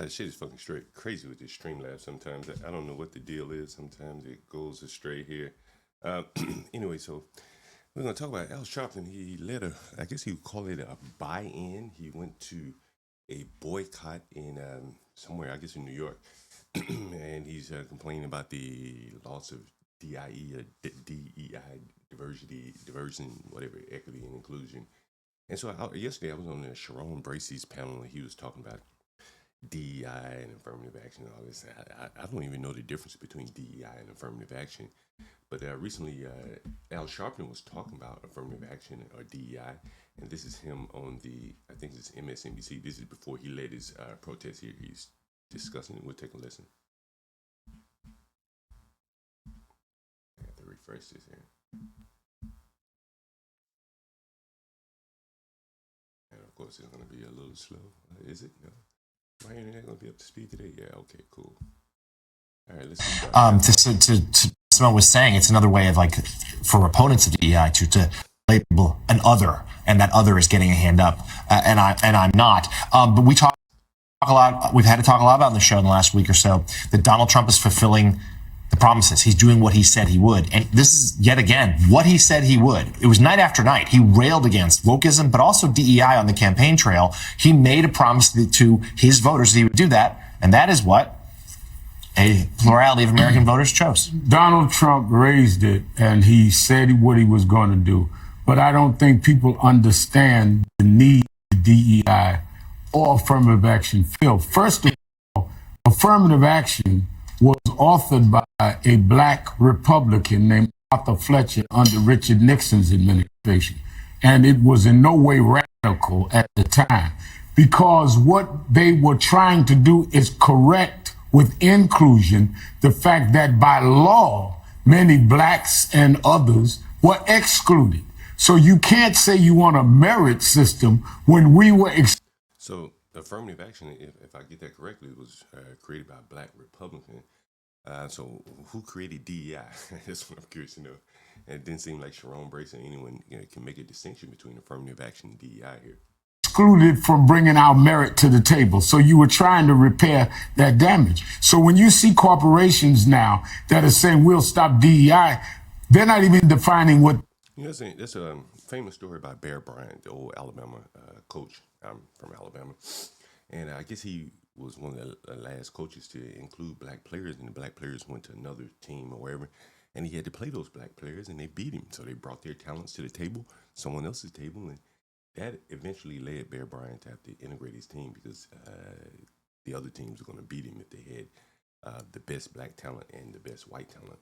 Shit is fucking straight crazy with this Streamlabs sometimes. I don't know what the deal is. Sometimes it goes astray here. Uh, anyway, so we're going to talk about Al Sharpton. He led I guess he would call it a buy in. He went to a boycott in somewhere, I guess in New York. And he's complaining about the loss of DIE or DEI, diversion, whatever, equity and inclusion. And so yesterday I was on Sharon Bracey's panel and he was talking about DEI and affirmative action and all this. I don't even know the difference between DEI and affirmative action. But recently, Al Sharpton was talking about affirmative action or DEI, and this is him on I think it's MSNBC. This is before he led his protest here. He's discussing it. We'll take a listen. I have to refresh this here. And of course, it's going to be a little slow. Is it? No. My internet going to be up to speed today? Yeah, okay, cool. All right, let's see. To Simone was saying, it's another way of like for opponents of DEI to label an other, and that other is getting a hand up, and I'm not. But we talk a lot. We've had to talk a lot about in the show in the last week or so that Donald Trump is fulfilling the promises. He's doing what he said he would, and this is yet again what he said he would. It was night after night. He railed against wokeism, but also DEI on the campaign trail. He made a promise to his voters that he would do that, and that is what a plurality of American voters chose. Donald Trump raised it and he said what he was going to do. But I don't think people understand the need for DEI or affirmative action field. First of all, affirmative action was authored by a black Republican named Arthur Fletcher under Richard Nixon's administration. And it was in no way radical at the time because what they were trying to do is correct with inclusion the fact that by law, many blacks and others were excluded. So you can't say you want a merit system when we were. So affirmative action, if I get that correctly, was created by a black Republican. So who created DEI? That's what I'm curious to know. And it didn't seem like Sharon Brace or anyone can make a distinction between affirmative action and DEI here. Excluded from bringing our merit to the table. So you were trying to repair that damage. So when you see corporations now that are saying we'll stop DEI, they're not even defining what. You know, that's a famous story about Bear Bryant, the old Alabama coach. I'm from Alabama. And I guess he was one of the last coaches to include black players, and the black players went to another team or wherever, and he had to play those black players, and they beat him. So they brought their talents to the table, someone else's table, and that eventually led Bear Bryant to have to integrate his team because the other teams were going to beat him if they had the best black talent and the best white talent.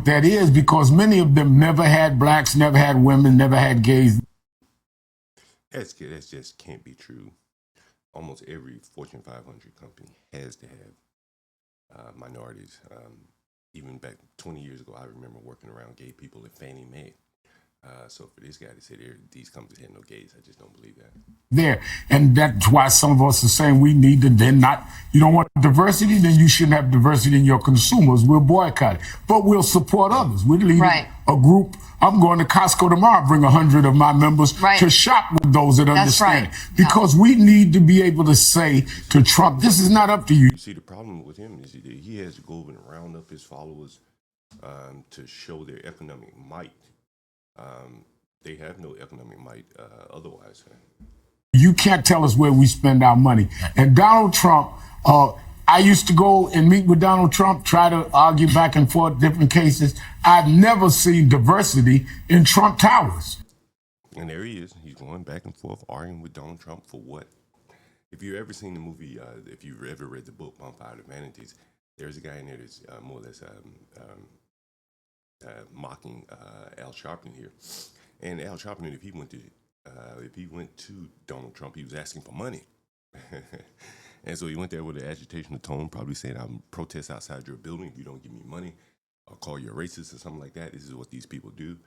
That is because many of them never had blacks, never had women, never had gays. That just can't be true. Almost every Fortune 500 company has to have minorities. Even back 20 years ago, I remember working around gay people at Fannie Mae. So for this guy to say these companies had no gays, I just don't believe that. There. And that's why some of us are saying we need to then not, you don't want diversity, then you shouldn't have diversity in your consumers. We'll boycott it. But we'll support others. We're leading a group. I'm going to Costco tomorrow, bring 100 of my members to shop with those that understand. Because we need to be able to say to Trump, this is not up to you. You see, the problem with him is he has to go and round up his followers to show their economic might. They have no economic might otherwise. You can't tell us where we spend our money. And Donald Trump, I used to go and meet with Donald Trump, try to argue back and forth different cases. I've never seen diversity in Trump Towers. And there he is. He's going back and forth, arguing with Donald Trump for what? If you've ever seen the movie, if you've ever read the book Bonfire of Vanities, there's a guy in there that's more or less mocking Al Sharpton here. And Al Sharpton, if he went to Donald Trump, he was asking for money. And so he went there with an agitational tone, probably saying, "I'm protest outside your building if you don't give me money. I'll call you a racist or something like that. This is what these people do."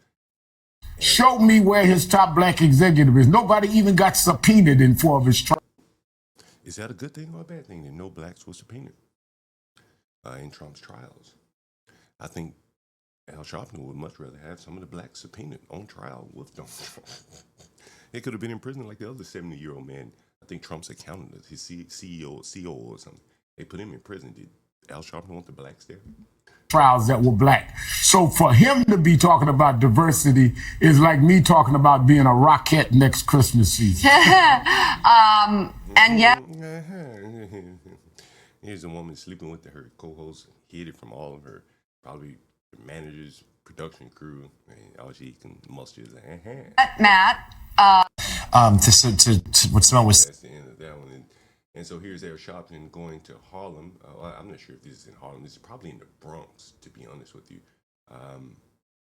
Show me where his top black executive is. Nobody even got subpoenaed in 4 of his trials. Is that a good thing or a bad thing that no blacks were subpoenaed in Trump's trials? I think Al Sharpton would much rather have some of the blacks subpoenaed on trial with Donald Trump. They could have been in prison like the other 70-year-old man. I think Trump's accountant, his CEO, or something. They put him in prison. Did Al Sharpton want the blacks there? Trials that were black. So for him to be talking about diversity is like me talking about being a rocket next Christmas season. And yet, here's a woman sleeping with her co-host, hid it from all of her, probably managers, production crew, and all she can muster is Matt, to what Simone was. That's the end of that one. And so here's Al Sharpton going to Harlem. I'm not sure if this is in Harlem. This is probably in the Bronx, to be honest with you.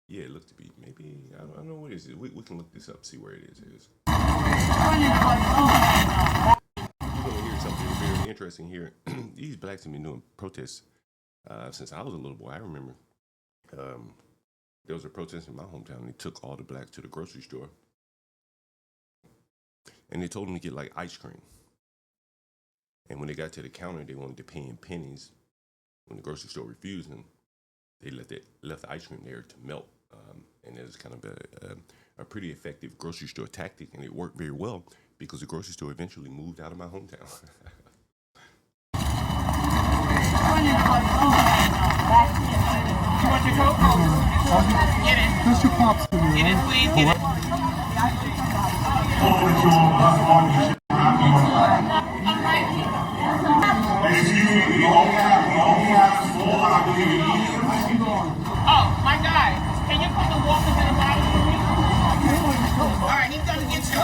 Yeah, it looked to be. Maybe, I don't know what it is. We can look this up, see where it is. You're going to hear something very interesting here. These blacks have been doing protests since I was a little boy. I remember there was a protest in my hometown. And they took all the blacks to the grocery store. And they told them to get like ice cream. And when they got to the counter, they wanted to pay in pennies. When the grocery store refused them, they left the ice cream there to melt. And it was kind of a pretty effective grocery store tactic, and it worked very well because the grocery store eventually moved out of my hometown. You want your Coke? Get it. That's your pops to me. Get it, please. Get it. Oh, my guy. Can you put the walkers in the bottom for me? All right, he's gonna get you.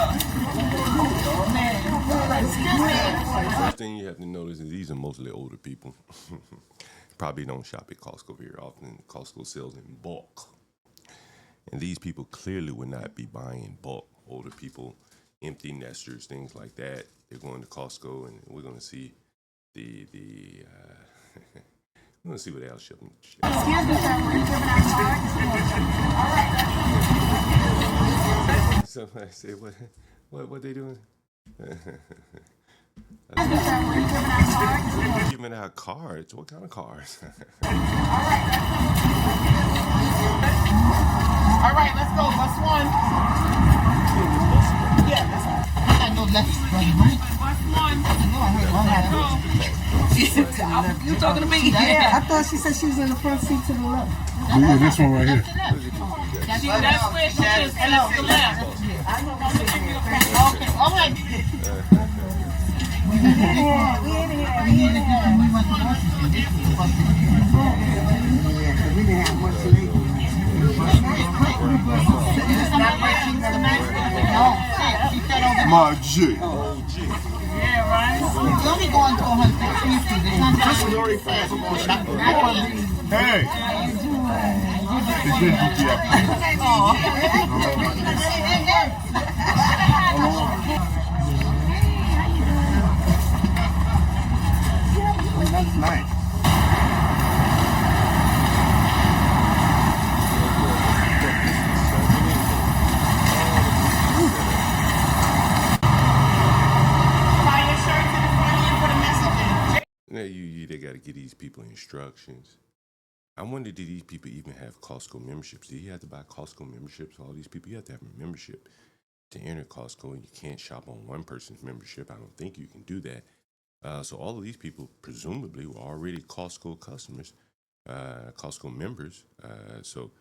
First thing you have to notice is these are mostly older people. Probably don't shop at Costco very often. Costco sells in bulk. And these people clearly would not be buying in bulk. Older people, empty nesters, things like that. They're going to Costco, and we're going to see we're going to see what Al Sharpton. Somebody say what they doing? Giving out cards. What kind of cards? All right, let's go. Bus one. Yeah, that's all. I know left, right. Bus one. You talking to me? Yeah, I thought she said she was in the front seat to the left. Yeah, this one right here. That's where she is. And it's the left. Okay, all right. We didn't have much to eat. My G. Yeah, right. It's only going to 150. Hey. That's nice. Tie your shirt to the front end for the messaging. Now they got to give these people instructions. I wonder, did these people even have Costco memberships? Do you have to buy Costco memberships? All these people, you have to have a membership to enter Costco, and you can't shop on one person's membership. I don't think you can do that. So all of these people presumably were already Costco customers, Costco members. So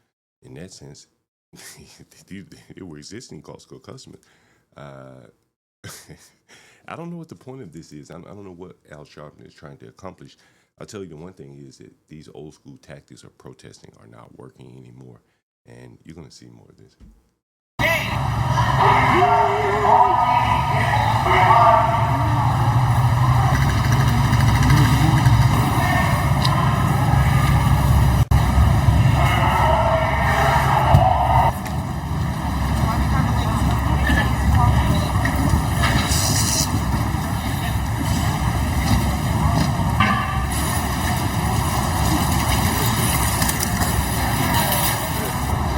in that sense, they were existing Costco customers. I don't know what the point of this is. I don't know what Al Sharpton is trying to accomplish. I'll tell you the one thing is that these old school tactics of protesting are not working anymore. And you're going to see more of this.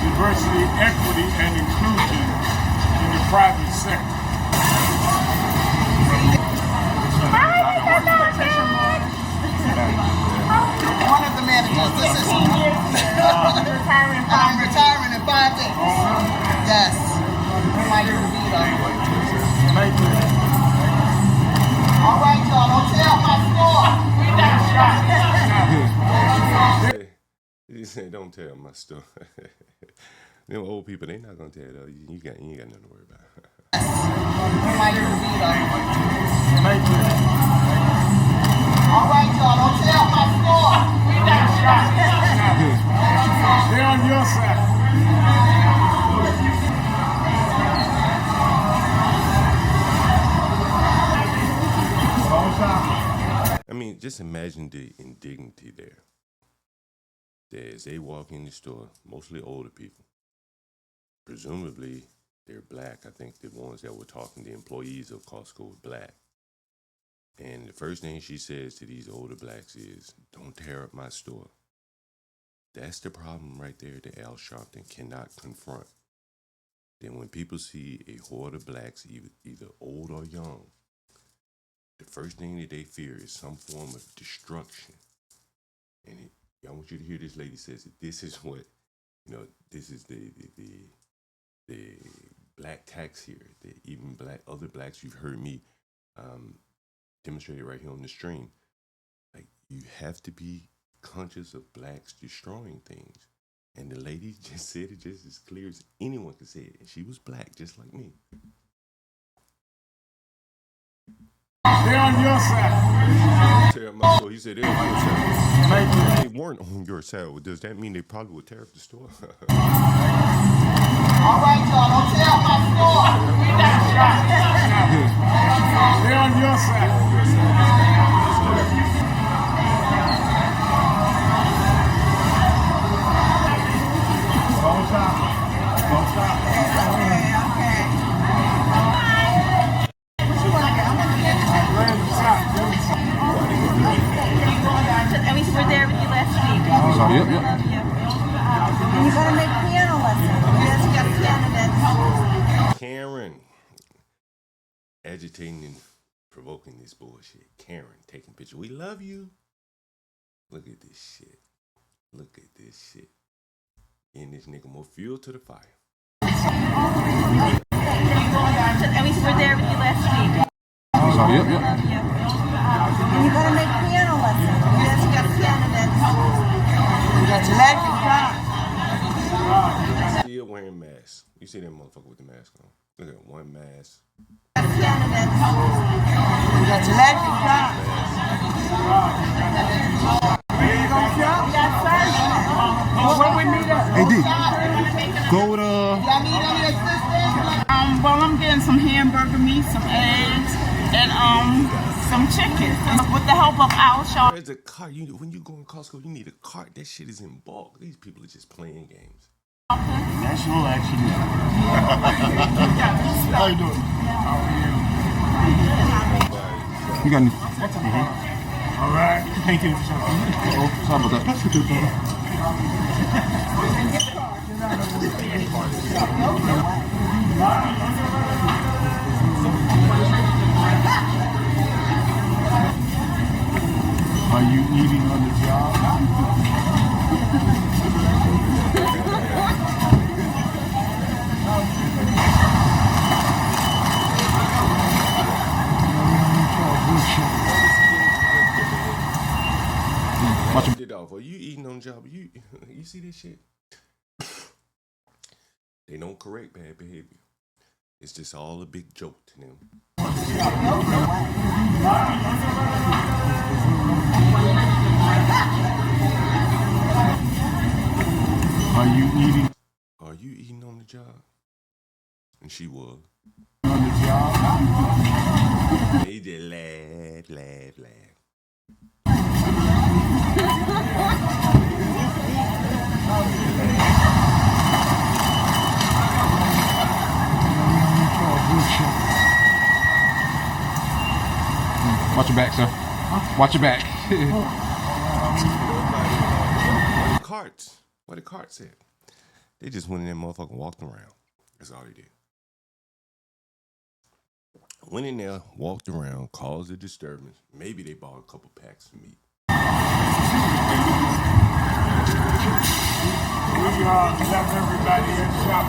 Diversity, equity, and inclusion in the private sector. say, don't tell my story. Them old people, they not gonna tell it. You ain't got nothing to worry about. All right, y'all, don't tell my story. We got shot. They're on your side. I mean, just imagine the indignity there. As they walk in the store, mostly older people. Presumably, they're black. I think the ones that were talking, the employees of Costco, were black. And the first thing she says to these older blacks is, don't tear up my store. That's the problem right there that Al Sharpton cannot confront. Then when people see a horde of blacks, either old or young, the first thing that they fear is some form of destruction. And I want you to hear this lady says that this is what, this is the black tax here. Even other blacks, you've heard me demonstrate it right here on the stream. Like, you have to be conscious of blacks destroying things. And the lady just said it just as clear as anyone could say it. And she was black, just like me. They're on your side. So he said they're on your side. They weren't on your side. Well, does that mean they probably would tear up the store? All right, y'all, don't tell my story. We got shot. They're on your side. And we were there with you last week. Yep. And you gotta make piano lessons. Yes, we got candidates. Karen agitating and provoking this bullshit. Karen taking pictures. We love you. Look at this shit. Look at this shit. Getting this nigga more fuel to the fire. And we were there with you last week. Yep. And you gotta make piano lessons. Yes, we got candidates. Still wearing masks. You see that motherfucker with the mask on. Look at one mask. Candidates. Where we meet at? Hey, D, go to... Y'all need any assistance? Well, I'm getting some hamburger meat, some eggs, and some chicken. With the help of Al Sharpton. There's a cart. When you go in Costco, you need a cart. That shit is in bulk. These people are just playing games. National action. How you doing? You got any... All right. Thank you. Sorry about that. Are you eating on the job? It off. Are you eating on the job? You see this shit? They don't correct bad behavior. It's just all a big joke to them. Are you eating Are you eating on the job? And she was. on the job? They just laugh. Watch your back, sir. Watch your back. What the carts at? They just went in there, motherfucker, and walked around. That's all they did. Went in there, walked around, caused a disturbance. Maybe they bought a couple packs of meat. We left everybody in shop.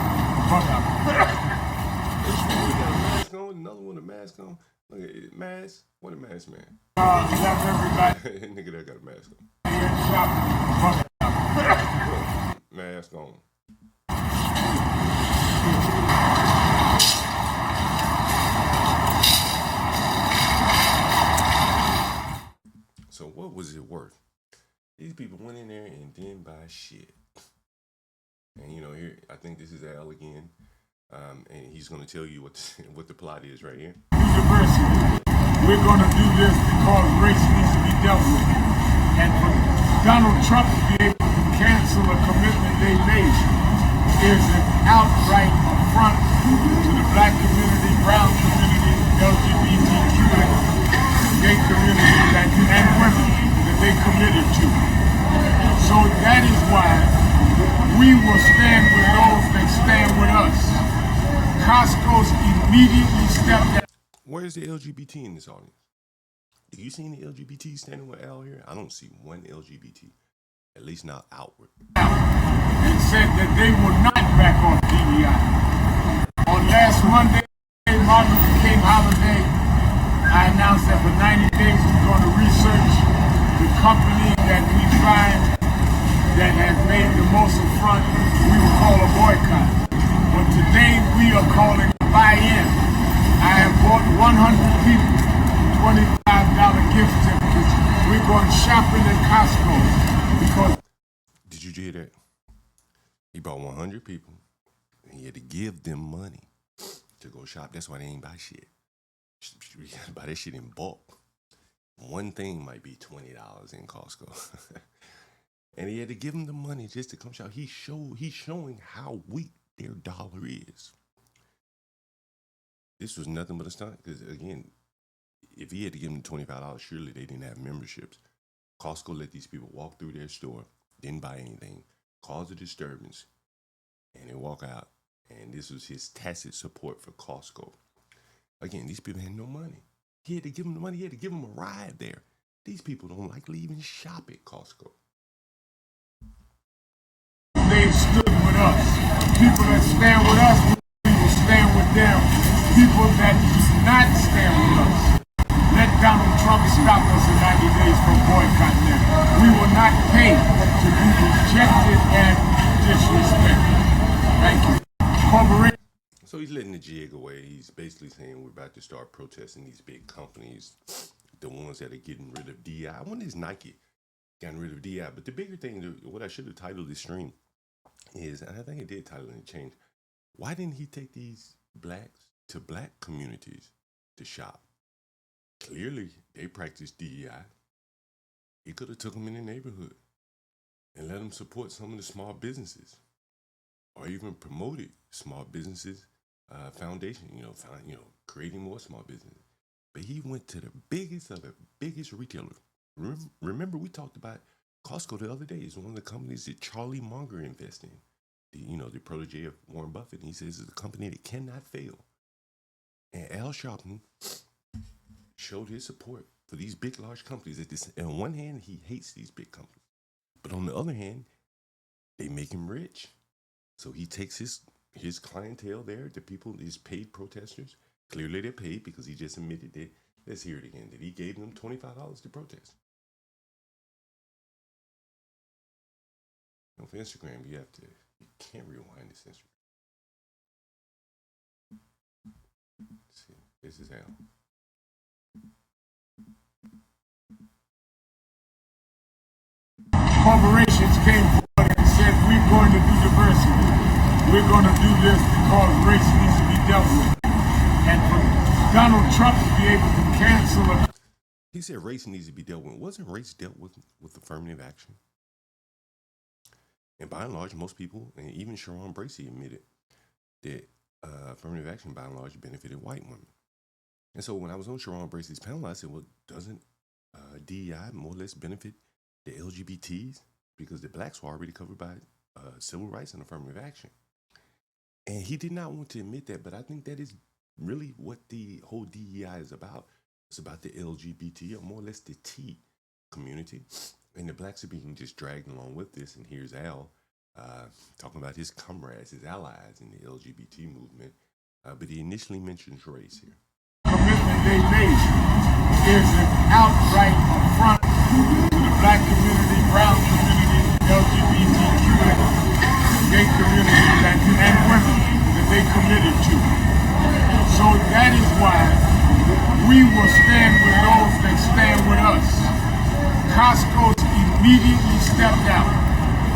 Mask on, another one a mask on. Look at it, mask. What a mask, man. Left everybody Nigga that got a mask on. in shop. Mask on. So what was it worth? These people went in there and didn't buy shit. And here I think this is Al again, and he's going to tell you what the plot is right here. Diversity. We're going to do this because race needs to be dealt with, and for Donald Trump to be able to cancel a commitment they made is an outright affront to the black community, brown community, LGBTQ, gay community, and women that they committed to. So that is why we will stand with those that stand with us. Costco's immediately stepped out. Where's the LGBT in this audience? Do you see any LGBT standing with Al here? I don't see one LGBT, at least not outward. And said that they will not back off DEI. On last Monday, Martin Luther King holiday, I announced that for 90 days we're going to research the company that we find that has made the most affront. We will call a boycott. But today we are calling a buy-in. I have bought 100 people $25 gift certificates. We're going shopping at Costco because. Did you hear that? He brought 100 people, and he had to give them money to go shop. That's why they ain't buy shit. You gotta buy that shit in bulk. One thing might be $20 in Costco. And he had to give them the money just to come shop. He's showing how weak their dollar is. This was nothing but a stunt. Because again, if he had to give them $25, surely they didn't have memberships. Costco let these people walk through their store, didn't buy anything, cause a disturbance, and they walk out. And this was his tacit support for Costco. Again, these people had no money. He had to give them the money. He had to give them a ride there. These people don't like leaving shop at Costco. They stood with us. People that stand with us, we will stand with them. People that do not stand with us, let Donald Trump stop us in 90 days from boycotting them. We will not pay to be rejected and disrespected. Thank you. Corporation. So he's letting the jig away. He's basically saying we're about to start protesting these big companies, the ones that are getting rid of DI. I wonder is Nike getting rid of DI. But the bigger thing, what I should have titled this stream is, and I think I did title it change, why didn't he take these blacks to black communities to shop? Clearly, they practice DEI. He could have took them in the neighborhood and let them support some of the small businesses, or even promoted small businesses foundation. Creating more small businesses. But he went to the biggest of the biggest retailers. Remember, we talked about Costco the other day. It's one of the companies that Charlie Munger invested in. The protege of Warren Buffett. And he says it's a company that cannot fail. And Al Sharpton showed his support for these big, large companies. And on one hand, he hates these big companies. But on the other hand, they make him rich. So he takes his clientele there, the people, his paid protesters. Clearly they're paid because he just admitted that, let's hear it again, that he gave them $25 to protest. For Instagram, you can't rewind this Instagram. Let's see, this is Al. Corporations came forward and said, we're going to do diversity. We're going to do this because race needs to be dealt with. And for Donald Trump to be able to cancel it. He said race needs to be dealt with. Wasn't race dealt with affirmative action? And by and large, most people, and even Sharon Bracey admitted that affirmative action by and large benefited white women. And so when I was on Sharon Bracey's panel, I said, well, doesn't DEI more or less benefit the LGBTs? Because the blacks were already covered by civil rights and affirmative action. And he did not want to admit that, but I think that is really what the whole DEI is about. It's about the LGBT, or more or less the T community. And the blacks are being just dragged along with this. And here's Al talking about his comrades, his allies in the LGBT movement. But he initially mentions race here. Commitment they made is an outright affront to the black community, brown community, LGBTQ committed to. So that is why we will stand with those that stand with us. Costco immediately stepped out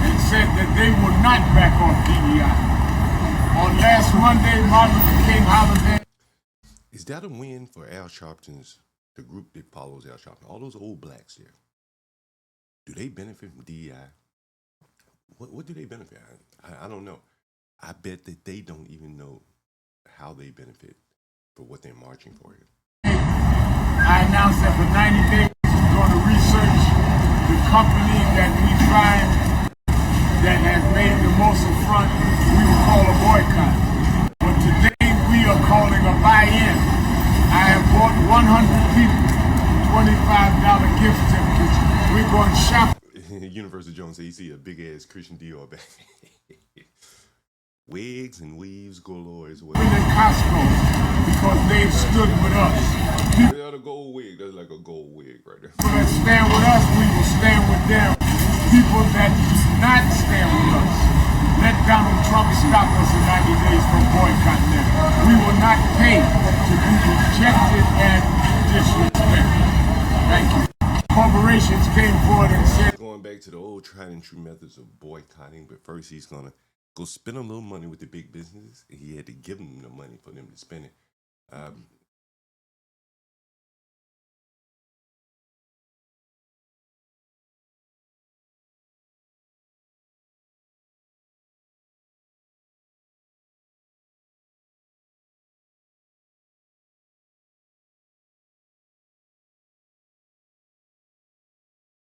and said that they will not back off DEI. On last Monday, Martin Luther King holiday. Is that a win for Al Sharpton's, the group that follows Al Sharpton? All those old blacks there, do they benefit from DEI? What do they benefit? I don't know. I bet that they don't even know how they benefit for what they're marching for here. I announced that for 90 days we're going to research the company that we find that has made the most affront. We will call a boycott. But today we are calling a buy-in. I have bought 100 people $25 gift certificates. We're going shopping. Universal Jones said you see a big ass Christian Dior bag. Wigs and weaves galore as well. In Costco because they've stood with us. They got a gold wig. That's like a gold wig right there. People that stand with us, we will stand with them. People that do not stand with us, let Donald Trump stop us in 90 days from boycotting them. We will not pay to be rejected and disrespected. Thank you. Corporations came forward and said, going back to the old tried and true methods of boycotting, but first he's gonna go spend a little money with the big businesses. He had to give them the money for them to spend it.